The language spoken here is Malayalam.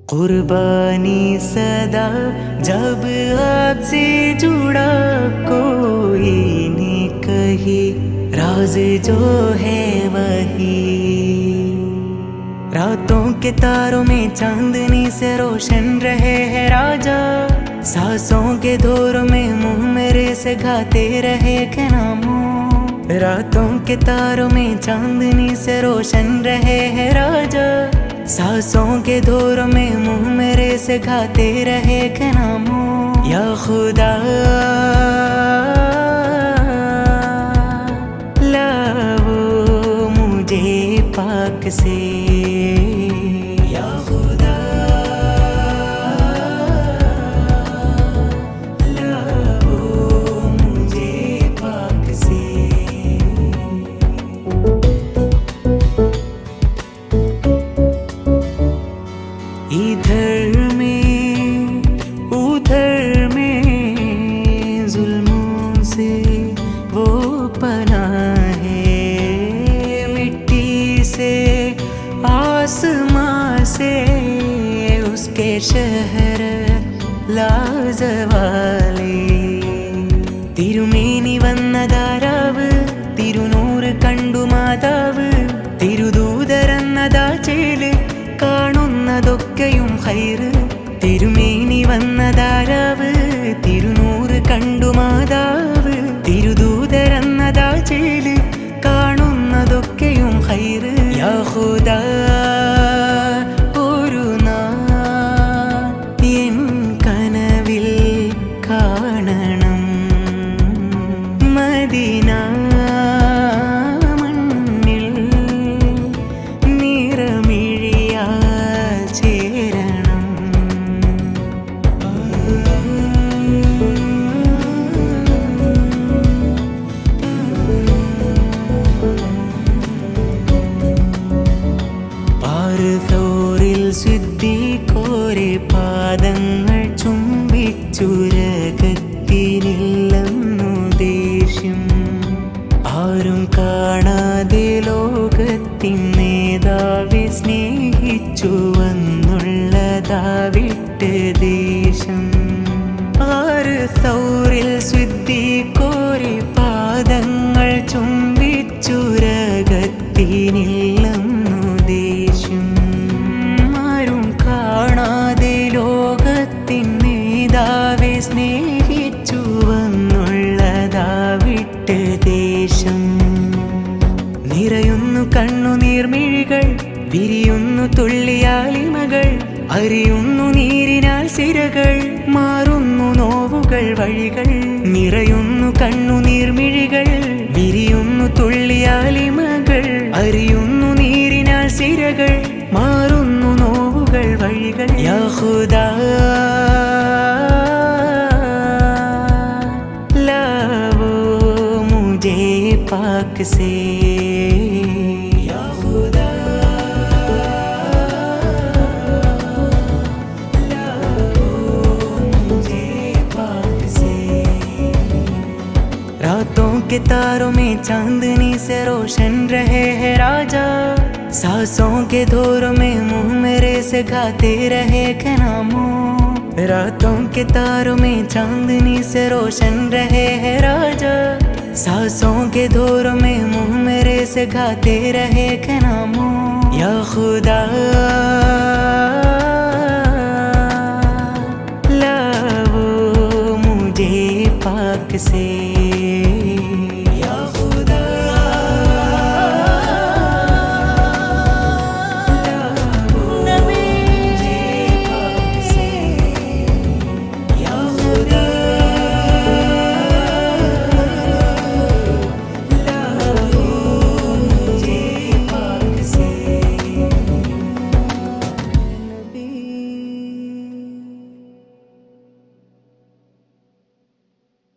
कुर्बानी सदा जब आपसे जुड़ा कोई नहीं कही राज जो है वही। रातों के तारों में चांदनी से रोशन रहे हैं राजा, सांसों के दौर में मुंह मेरे से गाते रहे के नामों। रातों के तारों में चांदनी से रोशन रहे हैं राजा, सांसों के दौर में मुंह मेरे से गाते रहे के नामों। या खुदा लाओ मुझे पाक से, या खुदा लाओ मुझे पाक से। इधर में उधर में जुल्मों से वो पनाह है, मिट्टी से आसमां से उसके शहर लाजवाले। തിരുമേനി വന്നതാരാവ്, തിരുനൂറ് കണ്ടു മാതാവ്, തിരുദൂതരെന്നതാ ചേല് കാണുന്നതൊക്കെയും ഹൈറ്. തിരുമേനി വന്നതാരാവ്, തിരുനൂറ് കണ്ടു മാതാവ്, തിരുദൂതരെന്നതാ ചേല് കാണുന്നതൊക്കെയും ഹൈറ്. യാ ഖുദാ ഒരു നാൾ എൻ കനവിൽ കാണണം മദീന മണ്ണിൽ നിറമിഴിയാൽ ചേരണം. പാറത്തോറിൽ സിദ്ദീഖോരെ പാദങ്ങൾ ചുംബിച്ചുരകത്തിനില്ലെന്നു ദേഷ്യം. ആരും കാണാതെ ലോകത്തിൻ നേതാവെ സ്നേഹിച്ചു വന്നുള്ളതാവിട്ട് ദേശം. ആറ് സൗറിൽ സിദ്ദീഖോരെ പാദങ്ങൾ ചുംബിച്ചുരകത്തിനില്ലെന്നു ദേഷ്യം. ആരും കാണാതെ ലോകത്തിൻ നേതാവെ സ്നേഹിച്ചു വന്നുള്ളതാവിട്ട് ദേശം. നിറയുന്നു കണ്ണുനീർമിഴികൾ, വിരിയുന്നു തുള്ളിയാലിമകൾ, അറിയുന്നു നീരിനാൽ സിരകൾ, മാറുന്നു നോവുകൾ വഴികൾ. നിറയുന്നു കണ്ണുനീർമിഴികൾ, വിരിയുന്നു തുള്ളിയാലിമകൾ, അറിയുന്നു നീരിനാൽ സിരകൾ, മാറുന്നു നോവുകൾ വഴികൾ. യാ ഖുദാ लाओ मुझे पाक से, या खुदा लाओ मुझे पाक से। रातों के तारों में चांदनी से रोशन रहे हैं राजा, सांसों के दौर में मुंह मेरे से गाते रहे के नामों। रातों के तारों में चांदनी से रोशन रहे हैं राजा, सांसों के दौर में मुंह मेरे से गाते रहे के नामों। या खुदा लाओ मुझे पाक से।